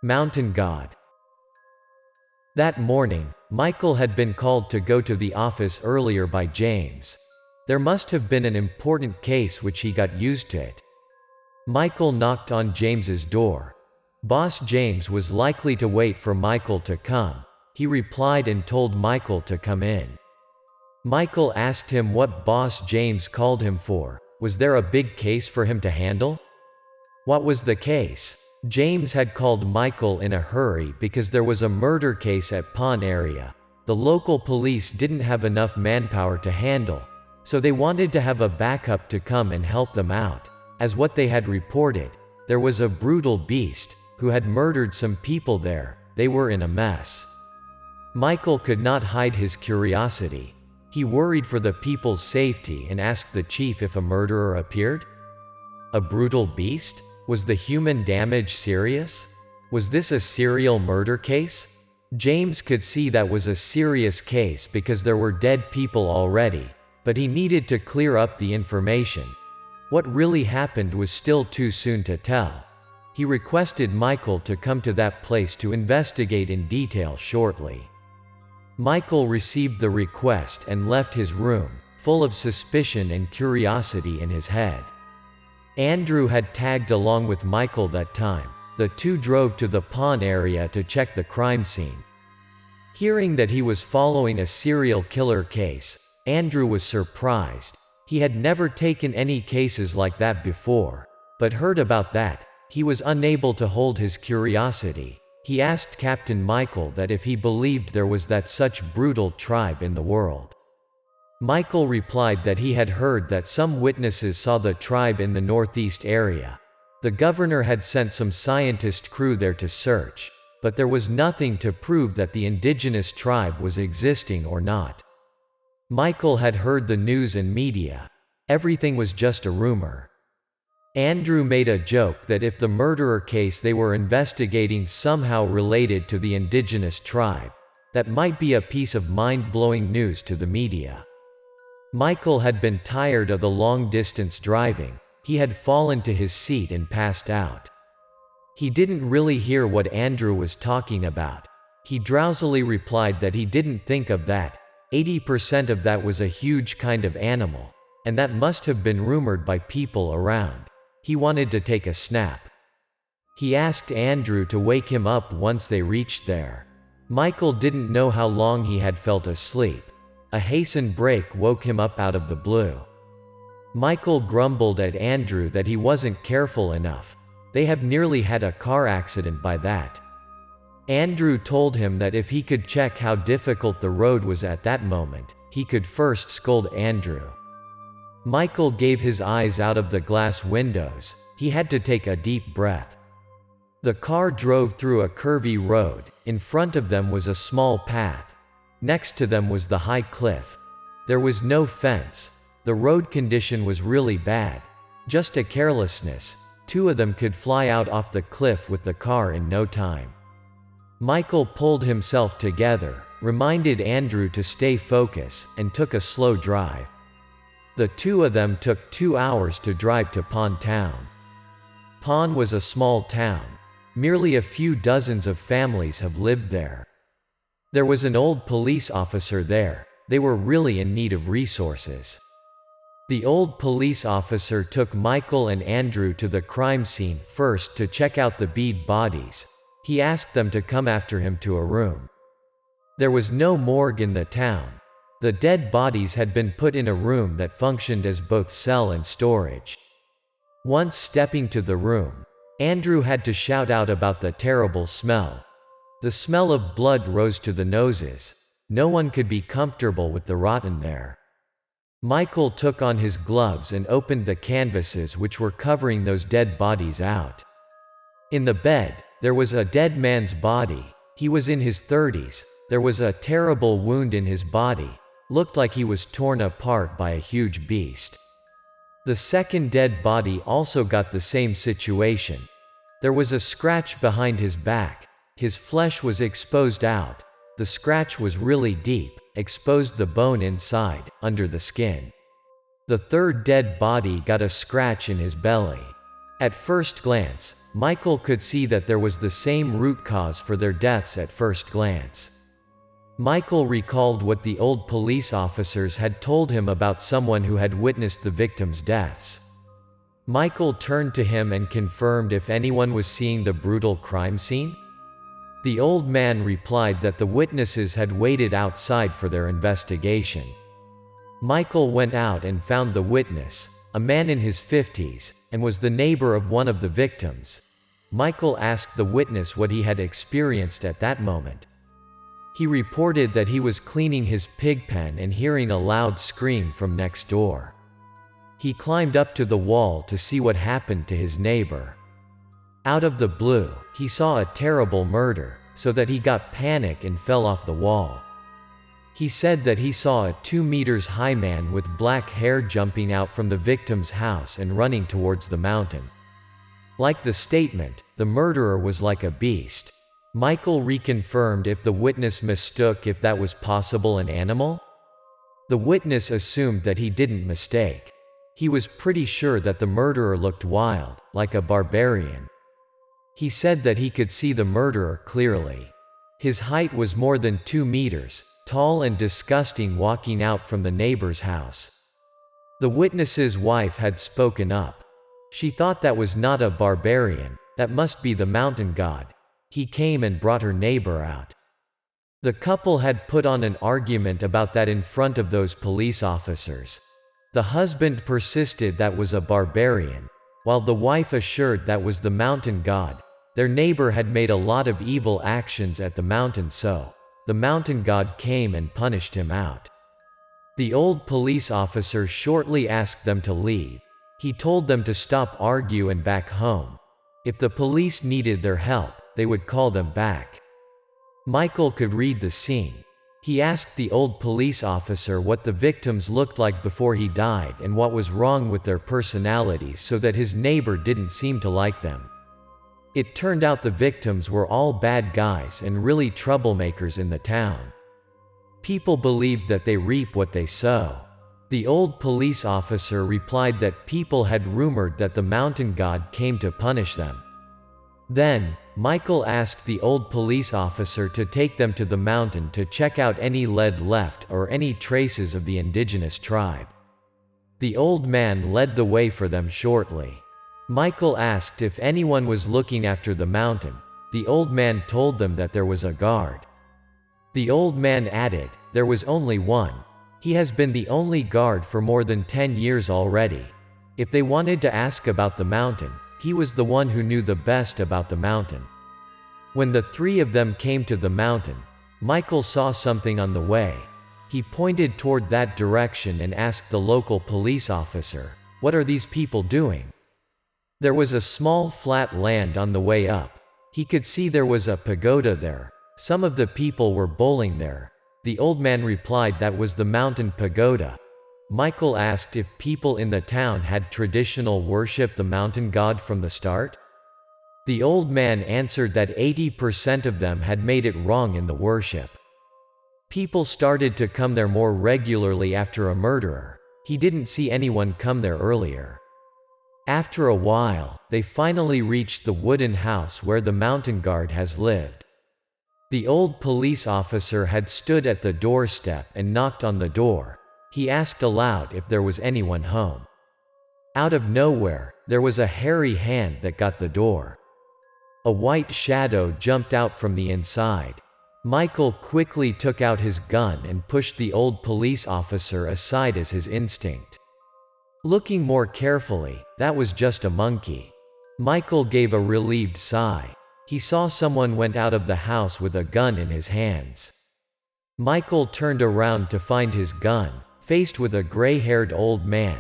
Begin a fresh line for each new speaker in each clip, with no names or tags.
Mountain God. That morning, Michael had been called to go to the office earlier by James. There must have been an important case which he got used to it. Michael knocked on James's door. Boss James was likely to wait for Michael to come. He replied and told Michael to come in. Michael asked him what Boss James called him for. Was there a big case for him to handle? What was the case? James had called Michael in a hurry because there was a murder case at Pond area. The local police didn't have enough manpower to handle, so they wanted to have a backup to come and help them out. As what they had reported, there was a brutal beast who had murdered some people there. They were in a mess. Michael could not hide his curiosity. He worried for the people's safety and asked the chief if a murderer appeared. A brutal beast? Was the human damage serious? Was this a serial murder case? James could see that was a serious case because there were dead people already, but he needed to clear up the information. What really happened was still too soon to tell. He requested Michael to come to that place to investigate in detail shortly. Michael received the request and left his room, full of suspicion and curiosity in his head. Andrew had tagged along with Michael that time. The two drove to the Pond area to check the crime scene. Hearing that he was following a serial killer case, Andrew was surprised. He had never taken any cases like that before, but heard about that. He was unable to hold his curiosity. He asked Captain Michael that if he believed there was that such brutal tribe in the world. Michael replied that he had heard that some witnesses saw the tribe in the northeast area. The governor had sent some scientist crew there to search, but there was nothing to prove that the indigenous tribe was existing or not. Michael had heard the news and media. Everything was just a rumor. Andrew made a joke that if the murderer case they were investigating somehow related to the indigenous tribe, that might be a piece of mind-blowing news to the media. Michael had been tired of the long-distance driving. He had fallen to his seat and passed out. He didn't really hear what Andrew was talking about. He drowsily replied that he didn't think of that. 80% of that was a huge kind of animal, and that must have been rumored by people around. He wanted to take a snap. He asked Andrew to wake him up once they reached there. Michael didn't know how long he had felt asleep. A hastened break woke him up out of the blue. Michael grumbled at Andrew that he wasn't careful enough. They have nearly had a car accident by that. Andrew told him that if he could check how difficult the road was at that moment, he could first scold Andrew. Michael gave his eyes out of the glass windows. He had to take a deep breath. The car drove through a curvy road. In front of them was a small path. Next to them was the high cliff. There was no fence. The road condition was really bad. Just a carelessness. Two of them could fly out off the cliff with the car in no time. Michael pulled himself together, reminded Andrew to stay focused, and took a slow drive. The two of them took 2 hours to drive to Pond Town. Pond was a small town. Merely a few dozens of families have lived there. There was an old police officer there. They were really in need of resources. The old police officer took Michael and Andrew to the crime scene first to check out the bead bodies. He asked them to come after him to a room. There was no morgue in the town. The dead bodies had been put in a room that functioned as both cell and storage. Once stepping to the room, Andrew had to shout out about the terrible smell. The smell of blood rose to the noses. No one could be comfortable with the rotten there. Michael took on his gloves and opened the canvases which were covering those dead bodies out. In the bed, there was a dead man's body. He was in his 30s. There was a terrible wound in his body. Looked like he was torn apart by a huge beast. The second dead body also got the same situation. There was a scratch behind his back. His flesh was exposed out. The scratch was really deep, exposed the bone inside, under the skin. The third dead body got a scratch in his belly. At first glance, Michael could see that there was the same root cause for their deaths at first glance. Michael recalled what the old police officers had told him about someone who had witnessed the victims' deaths. Michael turned to him and confirmed if anyone was seeing the brutal crime scene. The old man replied that the witnesses had waited outside for their investigation. Michael went out and found the witness, a man in his 50s, and was the neighbor of one of the victims. Michael asked the witness what he had experienced at that moment. He reported that he was cleaning his pig pen and hearing a loud scream from next door. He climbed up to the wall to see what happened to his neighbor. Out of the blue, he saw a terrible murder, so that he got panic and fell off the wall. He said that he saw a 2 meters high man with black hair jumping out from the victim's house and running towards the mountain. Like the statement, the murderer was like a beast. Michael reconfirmed if the witness mistook if that was possible an animal. The witness assumed that he didn't mistake. He was pretty sure that the murderer looked wild, like a barbarian. He said that he could see the murderer clearly. His height was more than 2 meters, tall and disgusting, walking out from the neighbor's house. The witness's wife had spoken up. She thought that was not a barbarian, that must be the mountain god. He came and brought her neighbor out. The couple had put on an argument about that in front of those police officers. The husband persisted that was a barbarian, while the wife assured that was the mountain god. Their neighbor had made a lot of evil actions at the mountain, so the mountain god came and punished him out. The old police officer shortly asked them to leave. He told them to stop argue and back home. If the police needed their help, they would call them back. Michael could read the scene. He asked the old police officer what the victims looked like before he died and what was wrong with their personalities so that his neighbor didn't seem to like them. It turned out the victims were all bad guys and really troublemakers in the town. People believed that they reap what they sow. The old police officer replied that people had rumored that the mountain god came to punish them. Then, Michael asked the old police officer to take them to the mountain to check out any lead left or any traces of the indigenous tribe. The old man led the way for them shortly. Michael asked if anyone was looking after the mountain. The old man told them that there was a guard. The old man added, "There was only one. He has been the only guard for more than 10 years already. If they wanted to ask about the mountain, he was the one who knew the best about the mountain." When the three of them came to the mountain, Michael saw something on the way. He pointed toward that direction and asked the local police officer, "What are these people doing?" There was a small flat land on the way up. He could see there was a pagoda there. Some of the people were bowling there. The old man replied that was the mountain pagoda. Michael asked if people in the town had traditional worship the mountain god from the start. The old man answered that 80% of them had made it wrong in the worship. People started to come there more regularly after a murderer. He didn't see anyone come there earlier. After a while, they finally reached the wooden house where the mountain guard has lived. The old police officer had stood at the doorstep and knocked on the door. He asked aloud if there was anyone home. Out of nowhere, there was a hairy hand that got the door. A white shadow jumped out from the inside. Michael quickly took out his gun and pushed the old police officer aside as his instinct. Looking more carefully, that was just a monkey. Michael gave a relieved sigh. He saw someone went out of the house with a gun in his hands. Michael turned around to find his gun, faced with a gray-haired old man.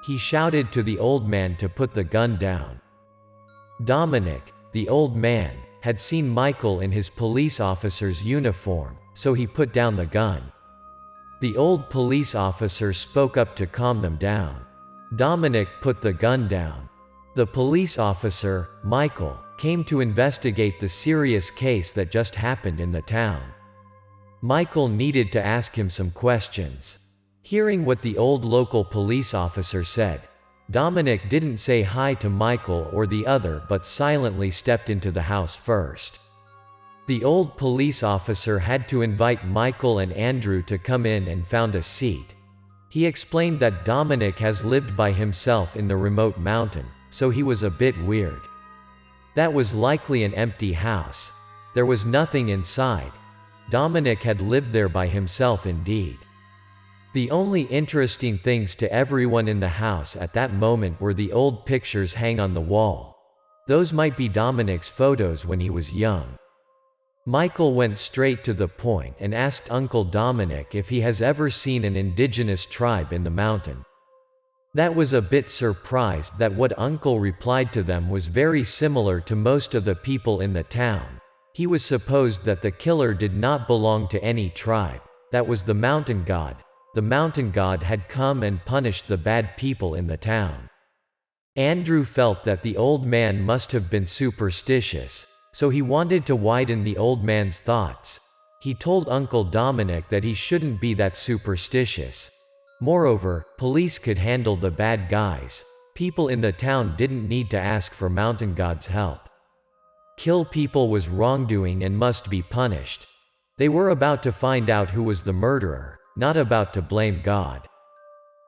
He shouted to the old man to put the gun down. Dominic, the old man, had seen Michael in his police officer's uniform, so he put down the gun. The old police officer spoke up to calm them down. Dominic put the gun down. The police officer, Michael, came to investigate the serious case that just happened in the town. Michael needed to ask him some questions. Hearing what the old local police officer said, Dominic didn't say hi to Michael or the other but silently stepped into the house first. The old police officer had to invite Michael and Andrew to come in and found a seat. He explained that Dominic has lived by himself in the remote mountain, so he was a bit weird. That was likely an empty house. There was nothing inside. Dominic had lived there by himself indeed. The only interesting things to everyone in the house at that moment were the old pictures hang on the wall. Those might be Dominic's photos when he was young. Michael went straight to the point and asked Uncle Dominic if he has ever seen an indigenous tribe in the mountain. That was a bit surprised that what Uncle replied to them was very similar to most of the people in the town. He was supposed that the killer did not belong to any tribe. That was the mountain god. The mountain god had come and punished the bad people in the town. Andrew felt that the old man must have been superstitious, so he wanted to widen the old man's thoughts. He told Uncle Dominic that he shouldn't be that superstitious. Moreover, police could handle the bad guys. People in the town didn't need to ask for mountain god's help. Kill people was wrongdoing and must be punished. They were about to find out who was the murderer, not about to blame God.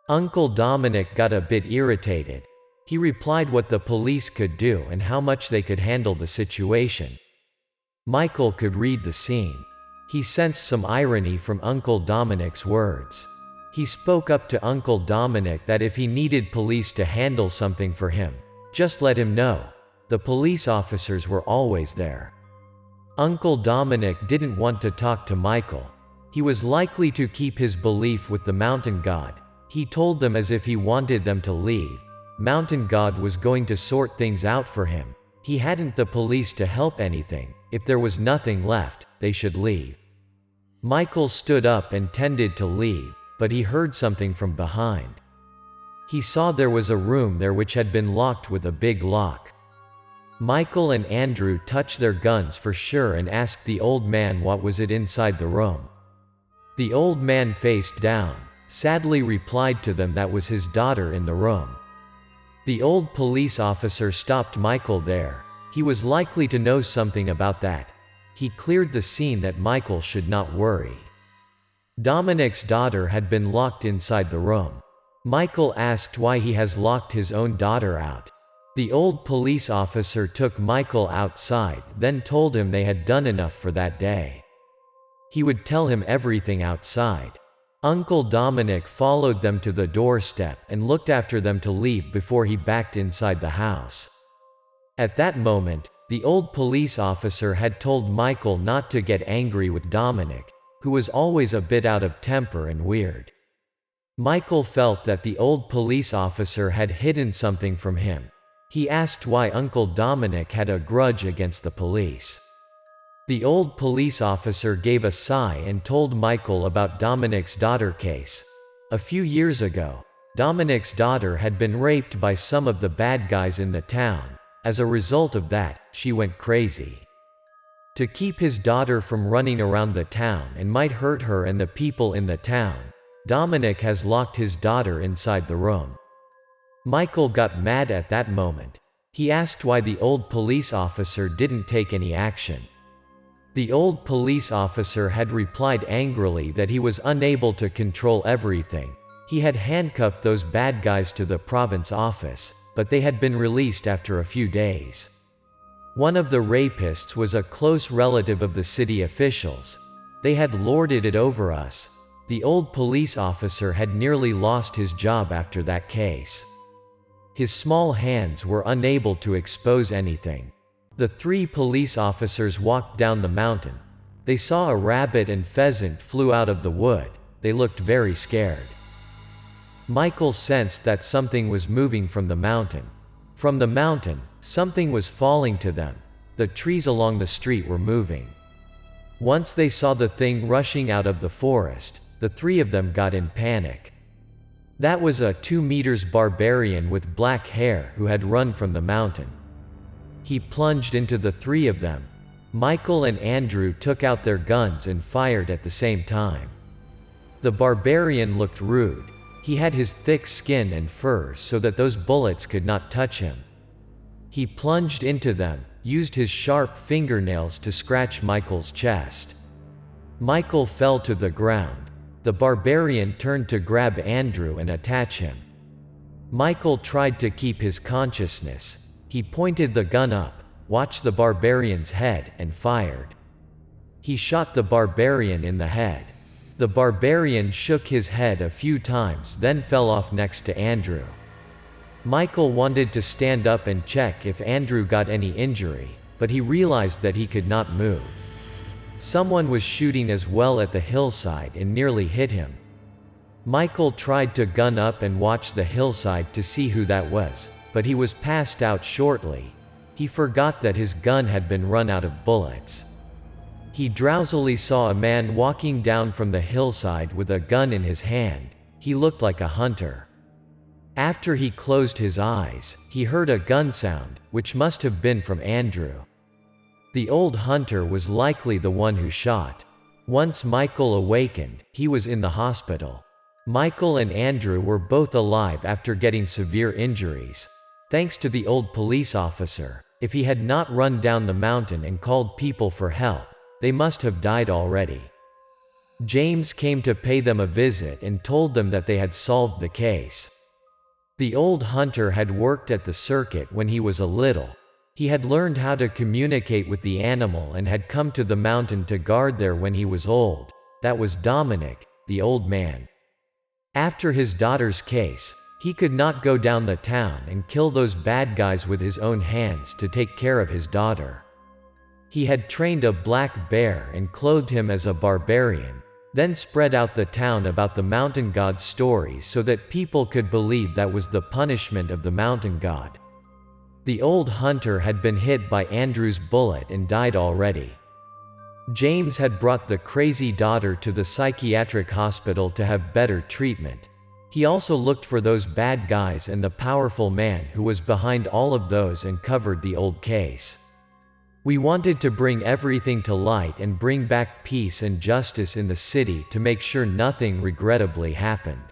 Uncle Dominic got a bit irritated. He replied what the police could do and how much they could handle the situation. Michael could read the scene. He sensed some irony from Uncle Dominic's words. He spoke up to Uncle Dominic that if he needed police to handle something for him, just let him know. The police officers were always there. Uncle Dominic didn't want to talk to Michael. He was likely to keep his belief with the mountain god. He told them as if he wanted them to leave. Mountain god was going to sort things out for him. He hadn't the police to help anything. If there was nothing left, they should leave. Michael stood up and tended to leave, but he heard something from behind. He saw there was a room there which had been locked with a big lock. Michael and Andrew touched their guns for sure and asked the old man what was it inside the room. The old man faced down, sadly replied to them that was his daughter in the room. The old police officer stopped Michael there. He was likely to know something about that. He cleared the scene that Michael should not worry. Dominic's daughter had been locked inside the room. Michael asked why he has locked his own daughter out. The old police officer took Michael outside, then told him they had done enough for that day. He would tell him everything outside. Uncle Dominic followed them to the doorstep and looked after them to leave before he backed inside the house. At that moment, the old police officer had told Michael not to get angry with Dominic, who was always a bit out of temper and weird. Michael felt that the old police officer had hidden something from him. He asked why Uncle Dominic had a grudge against the police. The old police officer gave a sigh and told Michael about Dominic's daughter case. A few years ago, Dominic's daughter had been raped by some of the bad guys in the town. As a result of that, she went crazy. To keep his daughter from running around the town and might hurt her and the people in the town, Dominic has locked his daughter inside the room. Michael got mad at that moment. He asked why the old police officer didn't take any action. The old police officer had replied angrily that he was unable to control everything. He had handcuffed those bad guys to the province office, but they had been released after a few days. One of the rapists was a close relative of the city officials. They had lorded it over us. The old police officer had nearly lost his job after that case. His small hands were unable to expose anything. The three police officers walked down the mountain. They saw a rabbit and pheasant flew out of the wood. They looked very scared. Michael sensed that something was moving from the mountain. From the mountain, something was falling to them. The trees along the street were moving. Once they saw the thing rushing out of the forest, the three of them got in panic. That was a 2 meters barbarian with black hair who had run from the mountain. He plunged into the three of them. Michael and Andrew took out their guns and fired at the same time. The barbarian looked rude. He had his thick skin and fur so that those bullets could not touch him. He plunged into them, used his sharp fingernails to scratch Michael's chest. Michael fell to the ground. The barbarian turned to grab Andrew and attach him. Michael tried to keep his consciousness. He pointed the gun up, watched the barbarian's head, and fired. He shot the barbarian in the head. The barbarian shook his head a few times, then fell off next to Andrew. Michael wanted to stand up and check if Andrew got any injury, but he realized that he could not move. Someone was shooting as well at the hillside and nearly hit him. Michael tried to gun up and watch the hillside to see who that was, but he was passed out shortly. He forgot that his gun had been run out of bullets. He drowsily saw a man walking down from the hillside with a gun in his hand. He looked like a hunter. After he closed his eyes, he heard a gun sound, which must have been from Andrew. The old hunter was likely the one who shot. Once Michael awakened, he was in the hospital. Michael and Andrew were both alive after getting severe injuries. Thanks to the old police officer. If he had not run down the mountain and called people for help, they must have died already. James came to pay them a visit and told them that they had solved the case. The old hunter had worked at the circuit when he was a little. He had learned how to communicate with the animal and had come to the mountain to guard there when he was old. That was Dominic, the old man. After his daughter's case, he could not go down the town and kill those bad guys with his own hands to take care of his daughter. He had trained a black bear and clothed him as a barbarian, then spread out the town about the mountain god stories so that people could believe that was the punishment of the mountain god. The old hunter had been hit by Andrew's bullet and died already. James had brought the crazy daughter to the psychiatric hospital to have better treatment. He also looked for those bad guys and the powerful man who was behind all of those and covered the old case. We wanted to bring everything to light and bring back peace and justice in the city to make sure nothing regrettably happened.